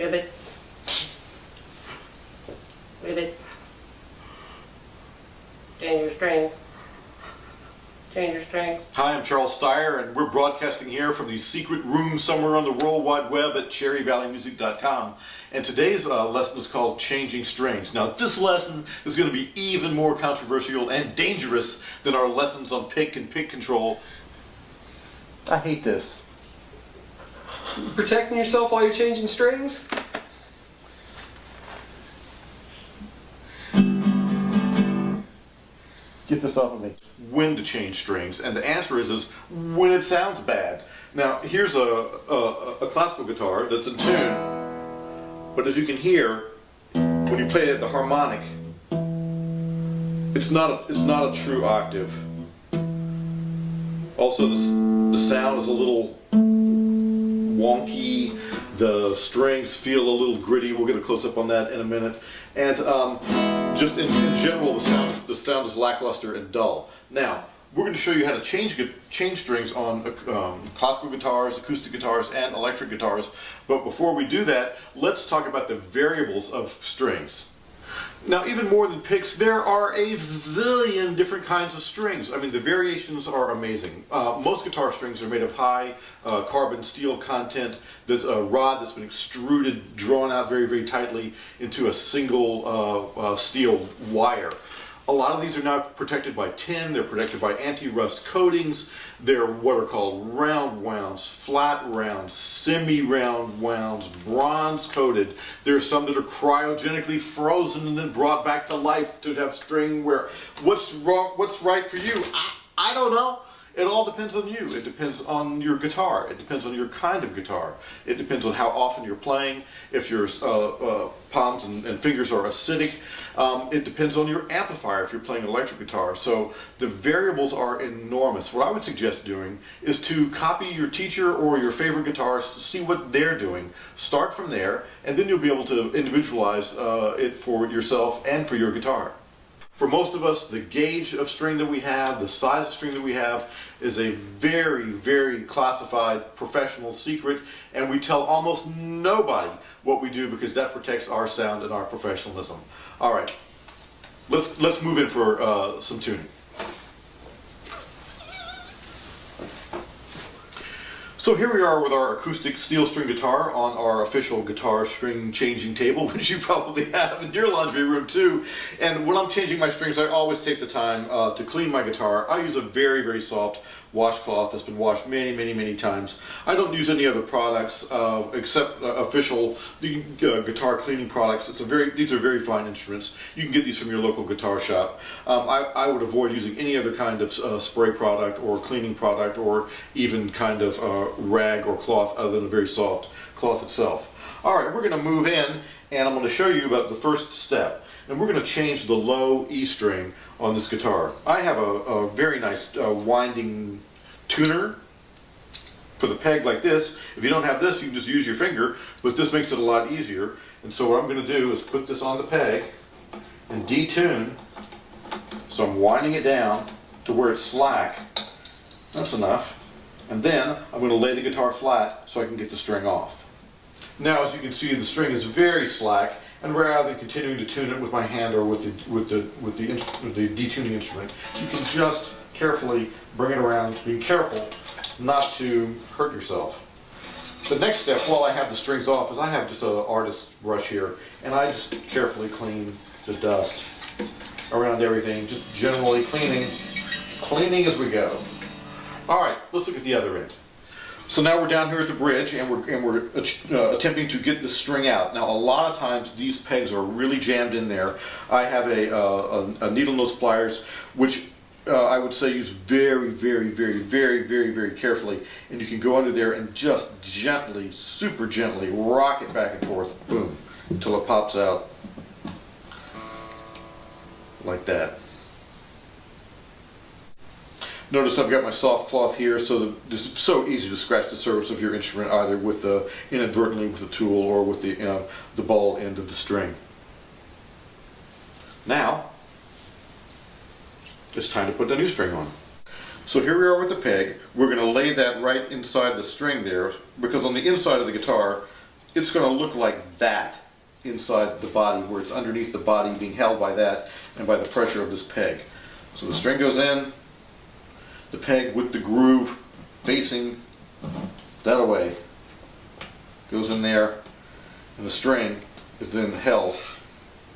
Ribbit. Ribbit. Change your strings. Change your strings. Hi, I'm Charles Stier, and we're broadcasting here from the secret room somewhere on the World Wide Web at cherryvalleymusic.com. And today's lesson is called Changing Strings. Now, this lesson is going to be even more controversial and dangerous than our lessons on pick and pick control. I hate this. Protecting yourself while you're changing strings? Get this off of me. When to change strings, and the answer is when it sounds bad. Now, here's a classical guitar that's in tune, but as you can hear, when you play it the harmonic, it's not a true octave. Also, the sound is a little wonky. The strings feel a little gritty. We'll get a close-up on that in a minute. And just in general, the sound is lackluster and dull. Now, we're going to show you how to change strings on classical guitars, acoustic guitars, and electric guitars. But before we do that, let's talk about the variables of strings. Now, even more than picks, there are a zillion different kinds of strings. I mean, the variations are amazing. Most guitar strings are made of high carbon steel content. That's a rod that's been extruded, drawn out very, very tightly into a single steel wire. A lot of these are now protected by tin. They're protected by anti-rust coatings. They're what are called round wounds, flat rounds, semi-round wounds, bronze coated. There are some that are cryogenically frozen and then brought back to life to have string where what's wrong, what's right for you? I don't know. It all depends on you. It depends on your guitar. It depends on your kind of guitar. It depends on how often you're playing, if your palms and fingers are acidic. It depends on your amplifier if you're playing an electric guitar. So the variables are enormous. What I would suggest doing is to copy your teacher or your favorite guitarist, see what they're doing, start from there, and then you'll be able to individualize it for yourself and for your guitar. For most of us, the gauge of string that we have, the size of string that we have, is a very, very classified professional secret, and we tell almost nobody what we do because that protects our sound and our professionalism. All right, let's move in for some tuning. So here we are with our acoustic steel string guitar on our official guitar string changing table, which you probably have in your laundry room too. And when I'm changing my strings, I always take the time to clean my guitar. I use a very, very soft washcloth that's been washed many, many, many times. I don't use any other products except official guitar cleaning products. These are very fine instruments. You can get these from your local guitar shop. I would avoid using any other kind of spray product or cleaning product or even kind of rag or cloth other than a very soft cloth itself. All right, we're going to move in and I'm going to show you about the first step. And we're going to change the low E string on this guitar. I have a very nice winding tuner for the peg like this. If you don't have this, you can just use your finger, but this makes it a lot easier. And so what I'm going to do is put this on the peg and detune. So I'm winding it down to where it's slack. That's enough. And then I'm going to lay the guitar flat so I can get the string off. Now, as you can see, the string is very slack. And rather than continuing to tune it with my hand or with the detuning instrument, you can just carefully bring it around, being careful not to hurt yourself. The next step, while I have the strings off, is I have just an artist's brush here, and I just carefully clean the dust around everything, just generally cleaning as we go. All right, let's look at the other end. So now we're down here at the bridge and we're attempting to get the string out. Now a lot of times these pegs are really jammed in there. I have a needle nose pliers, which I would say use very, very, very, very, very, very carefully. And you can go under there and just gently, super gently rock it back and forth, boom, until it pops out like that. Notice I've got my soft cloth here, so that it's so easy to scratch the surface of your instrument either with inadvertently with the tool or with the ball end of the string. Now, it's time to put the new string on. So here we are with the peg. We're going to lay that right inside the string there, because on the inside of the guitar, it's going to look like that inside the body, where it's underneath the body being held by that and by the pressure of this peg. So the string goes in, the peg with the groove facing that away goes in there, and the string is then held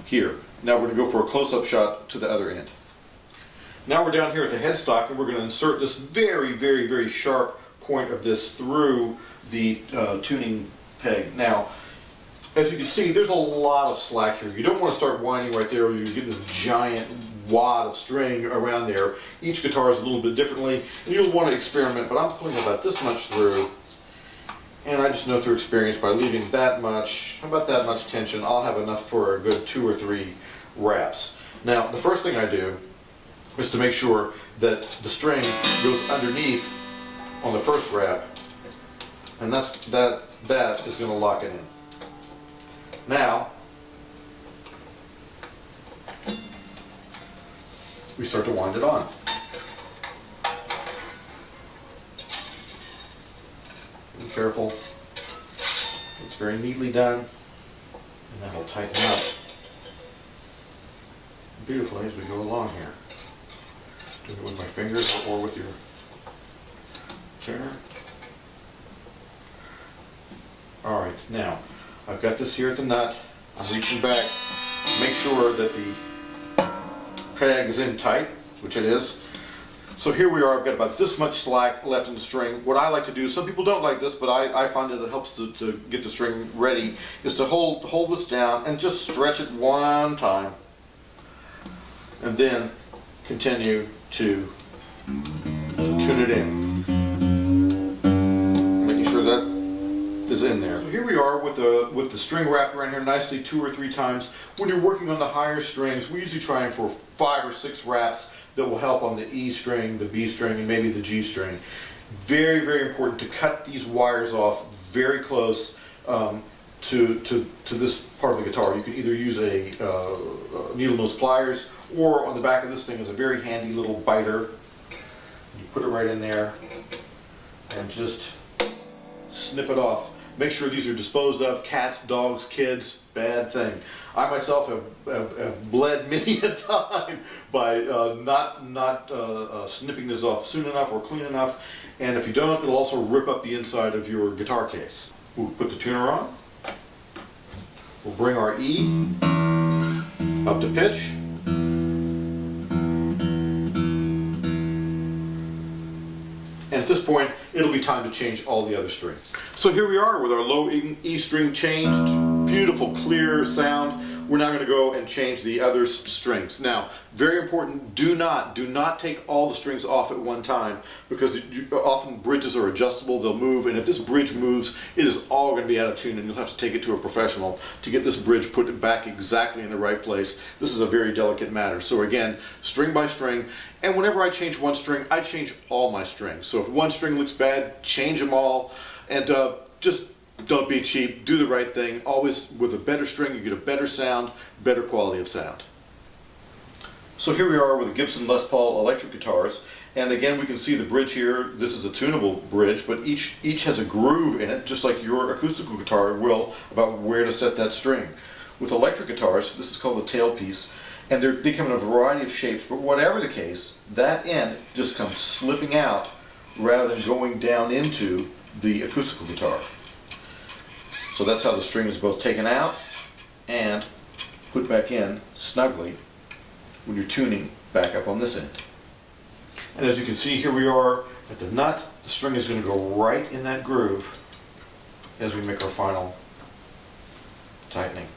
here. Now we're going to go for a close-up shot to the other end. Now we're down here at the headstock, and we're going to insert this very, very, very sharp point of this through the tuning peg. Now, as you can see, there's a lot of slack here. You don't want to start winding right there, or you get this giant wad of string around there. Each guitar is a little bit differently, and you'll want to experiment, but I'm putting about this much through, and I just know through experience by leaving that much, about that much tension, I'll have enough for a good 2 or 3 wraps. Now, the first thing I do is to make sure that the string goes underneath on the first wrap, and that is going to lock it in. Now, we start to wind it on. Be careful. It's very neatly done, and that will tighten up beautifully as we go along here. Do it with my fingers or with your tuner. Alright, now I've got this here at the nut. I'm reaching back to make sure that the peg is in tight, which it is. So here we are, I've got about this much slack left in the string. What I like to do, some people don't like this, but I find that it helps to get the string ready, is to hold this down and just stretch it one time, and then continue to tune it in, making sure that is in there. So here we are with the string wrapped around here nicely 2 or 3 times. When you're working on the higher strings, we usually try for 5 or 6 wraps that will help on the E string, the B string, and maybe the G string. Very, very important to cut these wires off very close to this part of the guitar. You can either use a needle nose pliers, or on the back of this thing is a very handy little biter. You put it right in there and just snip it off. Make sure these are disposed of. Cats, dogs, kids, bad thing. I myself have bled many a time by not snipping this off soon enough or clean enough. And if you don't, it'll also rip up the inside of your guitar case. We'll put the tuner on. We'll bring our E up to pitch. And at this point, it'll be time to change all the other strings. So here we are with our low E string changed, beautiful clear sound. We're now going to go and change the other strings. Now, very important, do not take all the strings off at one time, because often bridges are adjustable, they'll move, and if this bridge moves, it is all going to be out of tune, and you'll have to take it to a professional to get this bridge put back exactly in the right place. This is a very delicate matter. So again, string by string, and whenever I change one string, I change all my strings. So if one string looks bad, change them all, and just don't be cheap, do the right thing. Always with a better string, you get a better sound, better quality of sound. So here we are with the Gibson Les Paul electric guitars, and again we can see the bridge here. This is a tunable bridge, but each has a groove in it, just like your acoustical guitar will, about where to set that string. With electric guitars, this is called the tailpiece, and they come in a variety of shapes, but whatever the case, that end just comes slipping out rather than going down into the acoustical guitar. So that's how the string is both taken out and put back in snugly when you're tuning back up on this end. And as you can see, here we are at the nut. The string is going to go right in that groove as we make our final tightening.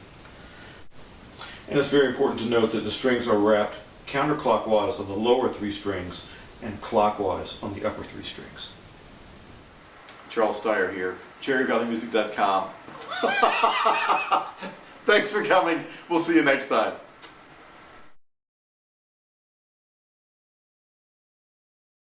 And it's very important to note that the strings are wrapped counterclockwise on the lower 3 strings and clockwise on the upper 3 strings. Charles Stier here, cherryvalleymusic.com. Thanks for coming. We'll see you next time.